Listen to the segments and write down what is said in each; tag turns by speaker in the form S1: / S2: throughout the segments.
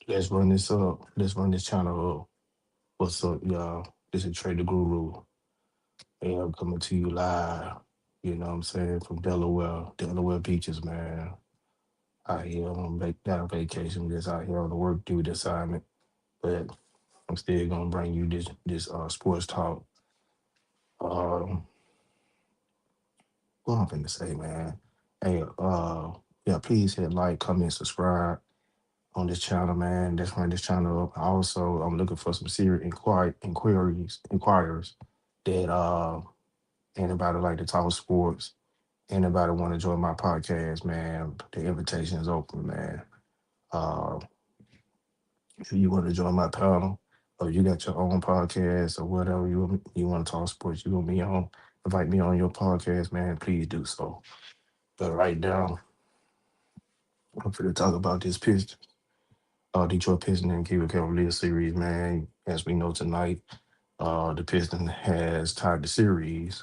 S1: Let's run this up. Let's run this channel up. What's up, y'all? This is Trade the Guru. And I'm coming to you live. You know what I'm saying? From Delaware, Delaware beaches, man. Out here on down vacation, just out here on the work duty assignment. But I'm still gonna bring you this sports talk. Um, what I'm finna say, man. Hey, yeah, please hit like, comment, subscribe on this channel, man. Let's run this channel up. Also, I'm looking for some serious inquiries that anybody like to talk sports, anybody want to join my podcast, man. The invitation is open, man. Uh, if you want to join my panel, or you got your own podcast or whatever you want to talk sports, you want me on, invite me on your podcast, man. Please do so. But right now, I'm going to talk about this pitch. Detroit Pistons and Cleveland Cavaliers series, man. As we know tonight, the Pistons has tied the series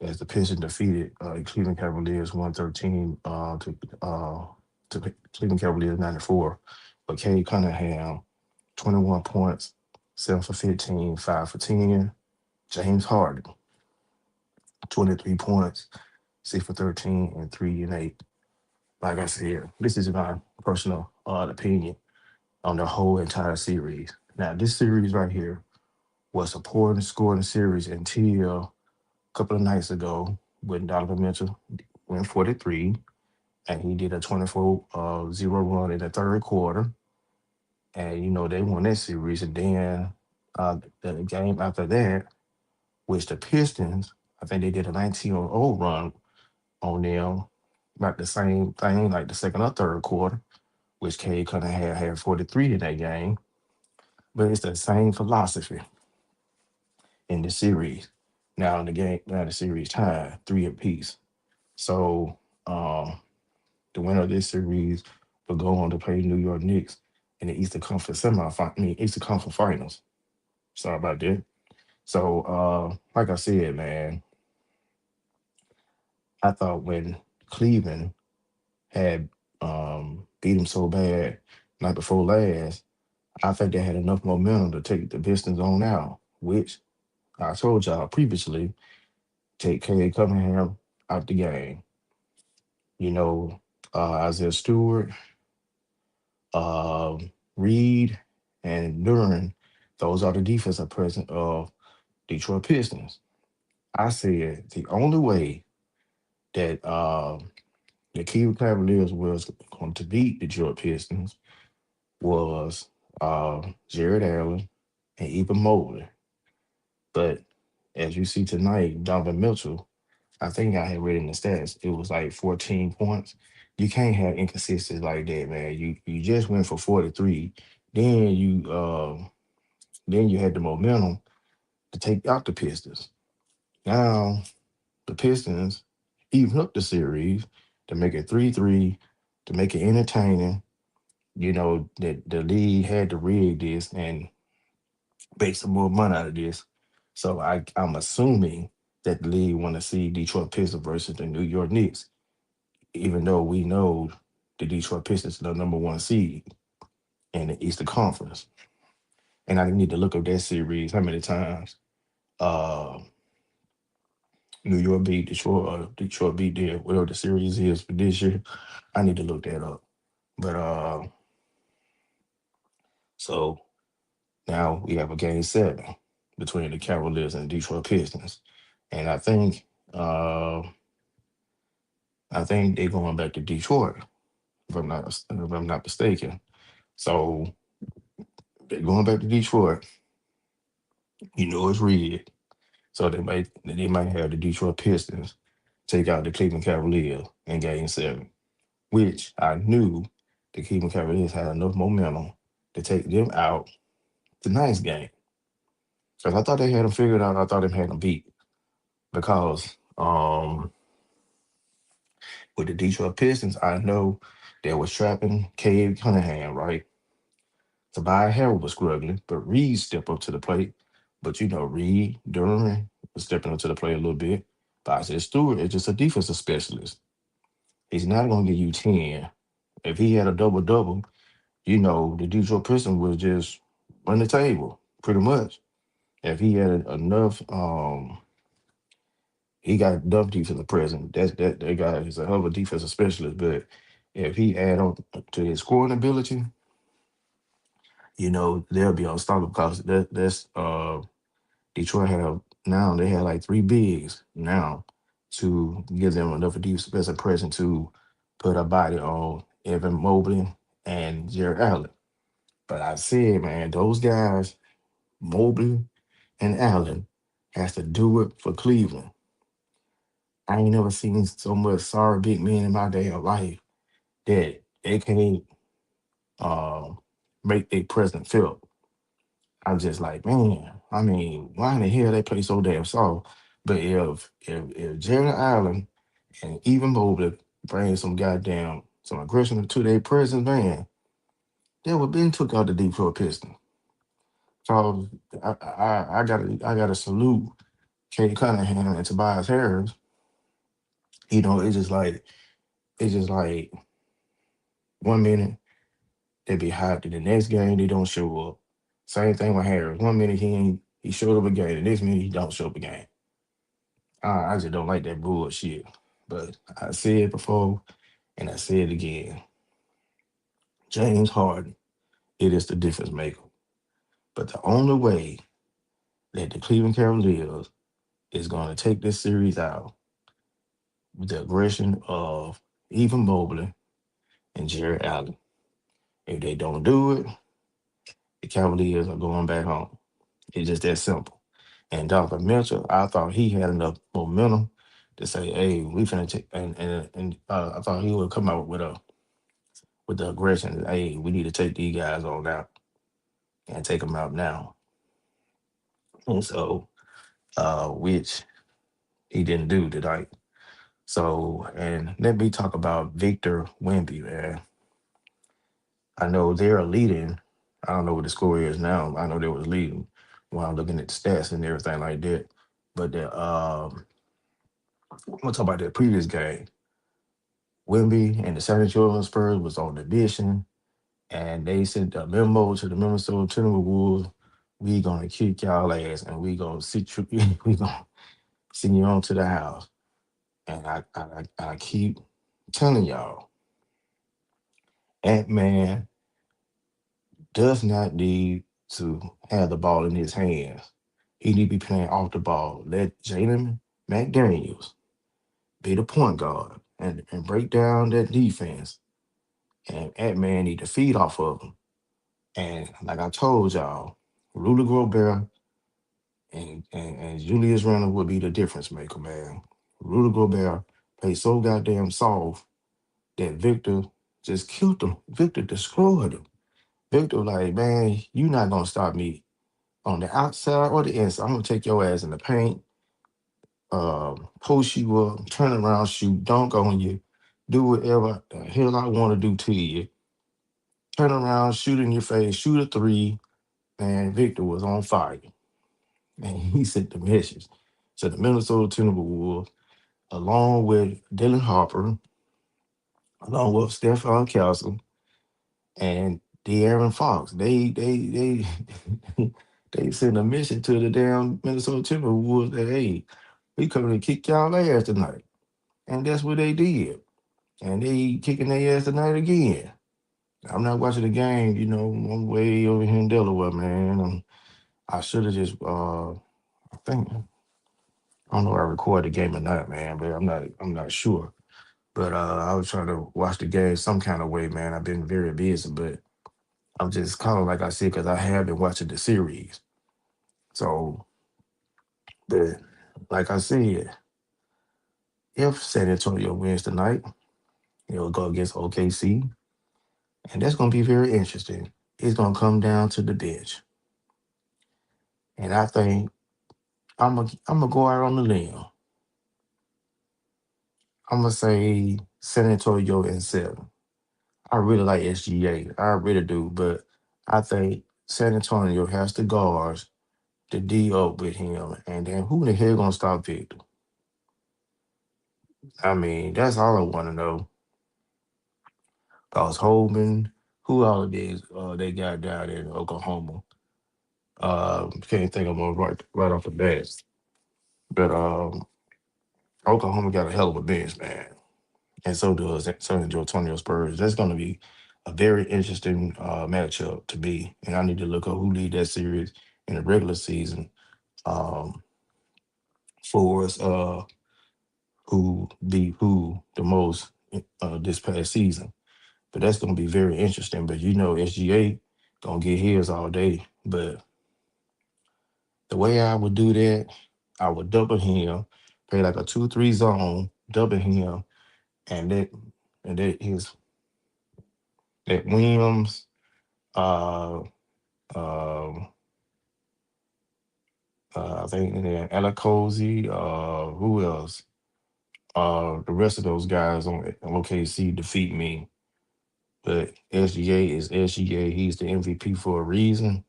S1: as the Pistons defeated Cleveland Cavaliers 113 to Cleveland Cavaliers 94. But Cade Cunningham, 21 points, 7 for 15, 5 for 10. James Harden, 23 points, 6 for 13, and 3 and 8. Like I said, this is my personal opinion on the whole entire series. Now, this series right here was a poor scoring series until a couple of nights ago when Donovan Mitchell went 43 and he did a 24-0 run in the third quarter. And, they won that series. And then the game after that, which the Pistons, I think they did a 19-0 run on them, about the same thing, like the second or third quarter, which Cade Cunningham had 43 in that game. But it's the same philosophy in the series. Now in the game, now the series tied 3 apiece. So the winner of this series will go on to play New York Knicks in the Eastern Conference Eastern Conference Finals. Sorry about that. So like I said, man, I thought when Cleveland had beat them so bad night before last, I think they had enough momentum to take the Pistons on out, which I told y'all previously, take Cade Cunningham out the game. You know, Isaiah Stewart, Reed, and Duran, those are the defensive presence of Detroit Pistons. I said the only way that the Cleveland Cavaliers was going to beat Detroit Pistons was Jared Allen and Evan Mobley. But as you see tonight, Donovan Mitchell, I think I had read in the stats, it was like 14 points. You can't have inconsistency like that, man. You just went for 43. Then you had the momentum to take out the Pistons. Now the Pistons even up the series to make it 3-3, to make it entertaining. That the league had to rig this and make some more money out of this. So I'm assuming that the league want to see Detroit Pistons versus the New York Knicks, even though we know the Detroit Pistons are the number one seed in the Eastern Conference. And I need to look up that series how many times uh New York beat Detroit, or Detroit beat there, whatever the series is for this year. I need to look that up. But so now we have a game 7 between the Cavaliers and Detroit Pistons. And uh I think they're going back to Detroit, if I'm not mistaken. So they're going back to Detroit. It's rigged. So they might have the Detroit Pistons take out the Cleveland Cavaliers in game 7, which I knew the Cleveland Cavaliers had enough momentum to take them out tonight's game. Because I thought they had them figured out. I thought they had them beat. Because with the Detroit Pistons, I know they was trapping Cade Cunningham, right? Tobias Harris was struggling, but Reed stepped up to the plate. But Reed, Duran was stepping up to the plate a little bit. But Isaiah Stewart is just a defensive specialist. He's not going to give you 10. If he had a double double, the Detroit Pistons was just run the table pretty much. If he had enough, he got enough defensive presence. That guy is a hell of a defensive specialist. But if he add on to his scoring ability, they'll be unstoppable because that's Detroit have now they have like three bigs now to give them enough of defensive presence to put a body on Evan Mobley and Jared Allen. But I said, man, those guys, Mobley and Allen, has to do it for Cleveland. I ain't never seen so much sorry big men in my damn life that they can't um, make their presence felt. I'm just like, man, I mean, why in the hell they play so damn soft? But if Jared Allen and even Mobley bring some aggression to their presence, man, they would been took out the Detroit Pistons. So I gotta salute Kate Cunningham and Tobias Harris. It's just like 1 minute they be hyped, and the next game they don't show up. Same thing with Harris. 1 minute he showed up a game, the next minute he don't show up a game. I just don't like that bullshit. But I said it before and I say it again. James Harden, it is the difference maker. But the only way that the Cleveland Cavaliers is going to take this series out with the aggression of even Mobley and Jared Allen. If they don't do it, the Cavaliers are going back home. It's just that simple. And Dr. Mitchell, I thought he had enough momentum to say, "Hey, we finna take," and I thought he would come out with the aggression. Hey, we need to take these guys on out and take them out now. And so, which he didn't do tonight. So, and let me talk about Victor Wemby, man. I know they're leading. I don't know what the score is now. I know they was leading while I'm looking at the stats and everything like that. But I'm gonna talk about the previous game. Wemby and the San Antonio Spurs was on the mission, and they sent a memo to the Minnesota Timberwolves. We gonna kick y'all ass, and we gonna sit you. We gonna send you on to the house. And I keep telling y'all, Ant Man does not need to have the ball in his hands. He need to be playing off the ball. Let Jalen McDaniels be the point guard and break down that defense. And Ant Man need to feed off of him. And like I told y'all, Rudy Gobert and Julius Randle would be the difference maker, man. Rudy Gobert plays so goddamn soft that Victor just killed him. Victor destroyed him. Victor, like, man, you not gonna stop me on the outside or the inside. I'm gonna take your ass in the paint, post you up, turn around, shoot, dunk on you, do whatever the hell I want to do to you. Turn around, shoot in your face, shoot a three. Man, Victor was on fire. And he sent the message to the Minnesota Timberwolves, along with Dylan Harper, along with Stephon Castle, and De'Aaron Fox. They sent a mission to the damn Minnesota Timberwolves that, hey, we coming to kick y'all ass tonight. And that's what they did. And they kicking their ass tonight again. I'm not watching the game, I'm way over here in Delaware, man. I should have just I think I don't know if I recorded the game or not, man, but I'm not sure. But I was trying to watch the game some kind of way, man. I've been very busy, but I'm just kind of like I said, because I have been watching the series. So, but like I said, if San Antonio wins tonight, it'll go against OKC, and that's going to be very interesting. It's going to come down to the bench, and I think I'm gonna go out on the limb. I'm gonna say San Antonio in seven. I really like SGA, I really do, but I think San Antonio has the guards to D up with him, and then who the hell gonna stop Victor? I mean, that's all I want to know. Cause Holman, who all it is they got down in Oklahoma. Can't think of them right off the bat. But Oklahoma got a hell of a bench, man. And so does San Antonio Spurs. That's gonna be a very interesting matchup to be. And I need to look up who lead that series in the regular season um for us who beat who the most this past season. But that's gonna be very interesting. But you know SGA gonna get his all day. But the way I would do that, I would double him, play like a 2-3 zone, double him, and that his that Williams, uh, um, I think and then Alacozy, who else? The rest of those guys on OKC defeat me, but SGA is SGA. He's the MVP for a reason.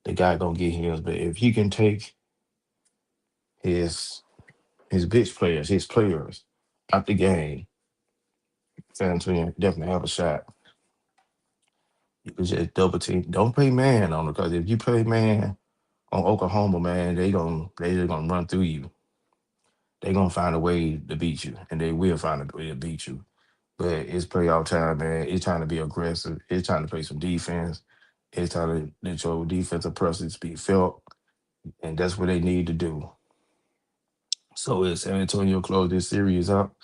S1: The guy gonna get his, but if he can take his his players out the game, San Antonio definitely have a shot. You can just double team. Don't play man on it because if you play man on Oklahoma, man, they just gonna run through you. They gonna find a way to beat you, and they will find a way to beat you. But it's playoff time, man. It's time to be aggressive. It's time to play some defense. It's time to let your defensive presence be felt, and that's what they need to do. So if San Antonio close this series up,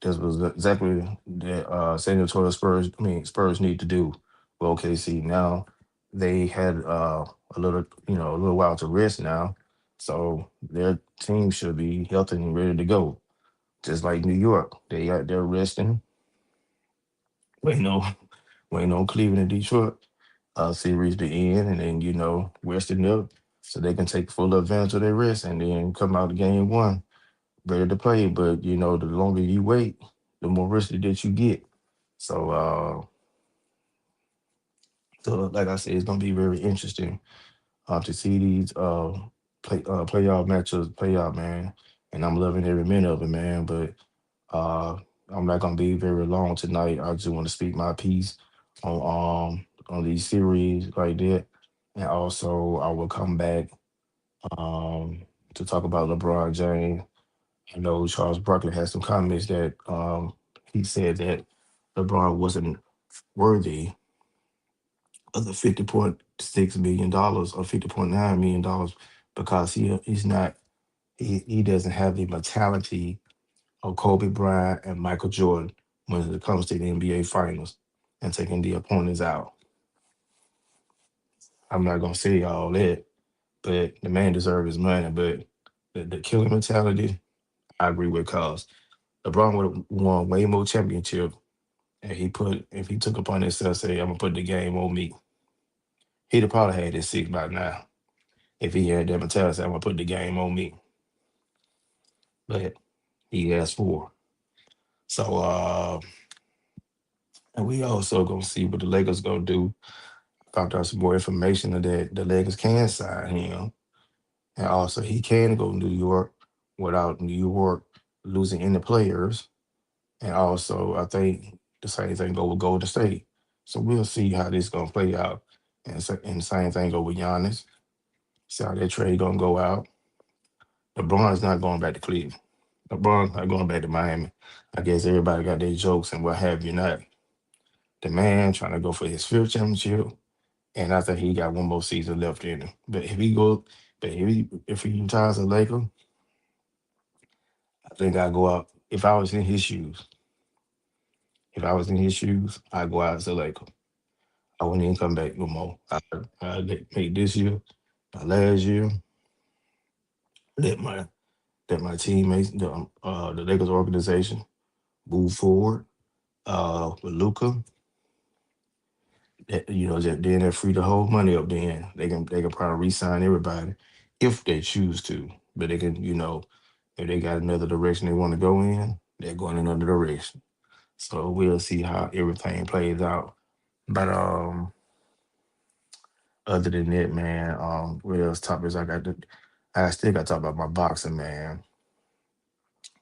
S1: this was exactly the San Antonio Spurs. I mean, Spurs need to do. Well, OKC now they had a little while to rest now, so their team should be healthy and ready to go. Just like New York, they're resting, waiting on waiting on Cleveland and Detroit series to end, and then resting up so they can take full advantage of their rest and then come out of game one ready to play. But the longer you wait, the more risky that you get. So, like I said, it's gonna be very interesting to see these playoff matchups play out, man. And I'm loving every minute of it, man. But uh, I'm not gonna be very long tonight. I just want to speak my piece on these series like that, and also I will come back um to talk about LeBron James. I know Charles Barkley had some comments that he said that LeBron wasn't worthy of the $50.6 million or $50.9 million because he's not he doesn't have the mentality of Kobe Bryant and Michael Jordan when it comes to the NBA Finals and taking the opponents out. I'm not gonna say all that, but the man deserves his money. But the killing mentality, I agree with cause LeBron would have won way more championships and if he took upon himself say I'm gonna put the game on me, he'd have probably had his six by now. If he had that mentality, I'm gonna put the game on me. But he has four. So and we also gonna see what the Lakers gonna do. Found out some more information that the Lakers can sign him. And also he can go to New York without New York losing any players. And also I think the same thing go with Golden State. So we'll see how this gonna play out. And the same thing go with Giannis. See how that trade gonna go out. LeBron's not going back to Cleveland. LeBron's not going back to Miami. I guess everybody got their jokes and what have you not. The man trying to go for his fifth championship, and I think he got one more season left in him. But if he retires a Laker, I think I go out. If I was in his shoes, if I was in his shoes, I'd go out as a Laker. I wouldn't even come back no more. Make this year, my last year, let my let my teammates, the Lakers organization, move forward. With Luca, then they're free to hold money up. Then they can probably re-sign everybody if they choose to. But they can, if they got another direction they want to go in, they're going in another direction. So we'll see how everything plays out. But other than that, man, what else topics I got to? I still got to talk about my boxing, man.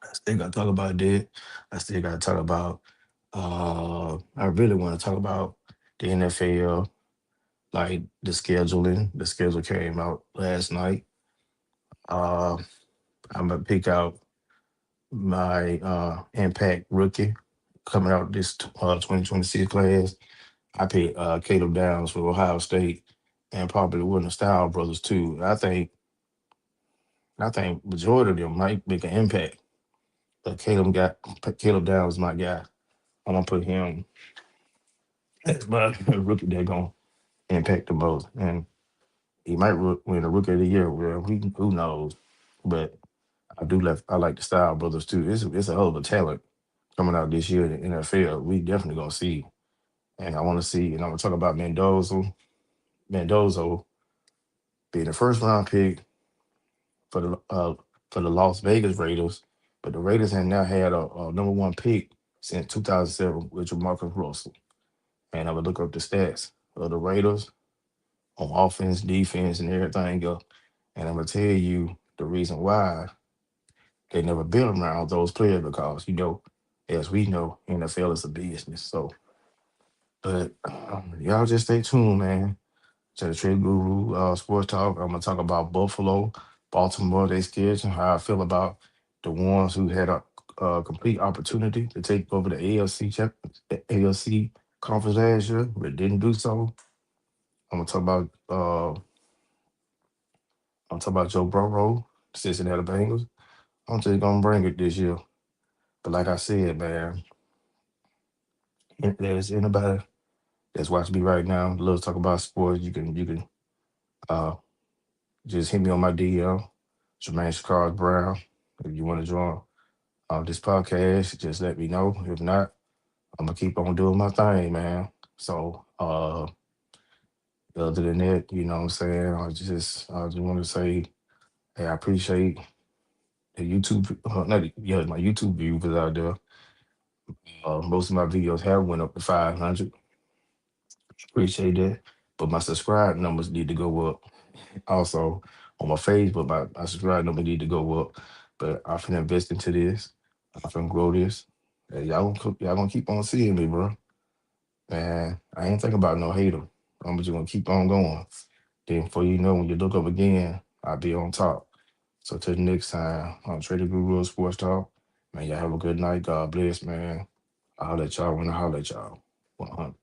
S1: I still got to talk about that. I still got to talk about. I really want to talk about. the NFL, like the scheduling. The schedule came out last night. Uh, I'm gonna pick out my impact rookie coming out this 2026 class. I picked Caleb Downs for Ohio State and probably one of the Style brothers too. I think majority of them might make an impact. But Caleb Downs is my guy. I'm gonna put him as my rookie that gonna impact the most. And he might win a rookie of the year. Well, who knows? But I like the Style brothers too. It's a hell of a talent coming out this year in the NFL. We definitely gonna see. And I want to see, and I'm gonna talk about Mendoza. Mendoza being the first round pick for the Las Vegas Raiders, but the Raiders have now had a number one pick since 2007, which was Marcus Russell. And I would look up the stats of the Raiders on offense, defense, and everything else. And I'm gonna tell you the reason why they never been around those players because as we know, NFL is a business. So, but y'all just stay tuned, man. To the Trade Guru Sports Talk. I'm gonna talk about Buffalo, Baltimore, they schedule, how I feel about the ones who had a complete opportunity to take over the ALC conference last year, but didn't do so. I'm gonna talk about Joe Burrow, Cincinnati Bengals. I'm just gonna bring it this year. But like I said, man, if there's anybody that's watching me right now, love to talk about sports, you can uh just hit me on my DM, Jermaine Shakars Brown. If you want to join this podcast, just let me know. If not, I'm gonna keep on doing my thing, man. So other than that, you know what I'm saying? I just want to say, hey, I appreciate the YouTube, not yeah, my YouTube viewers out there. Most of my videos have went up to 500. Appreciate that. But my subscribe numbers need to go up. Also, on my Facebook, my subscribe number need to go up. But I'm finna invest into this. I'm finna grow this. Hey, y'all gonna keep on seeing me, bro. Man, I ain't thinking about no hater. I'm just gonna keep on going. Then before you know, when you look up again, I'll be on top. So till the next time, on Trader Guru Sports Talk. Man, y'all have a good night. God bless, man. I'll let y'all when I holler at y'all. 100.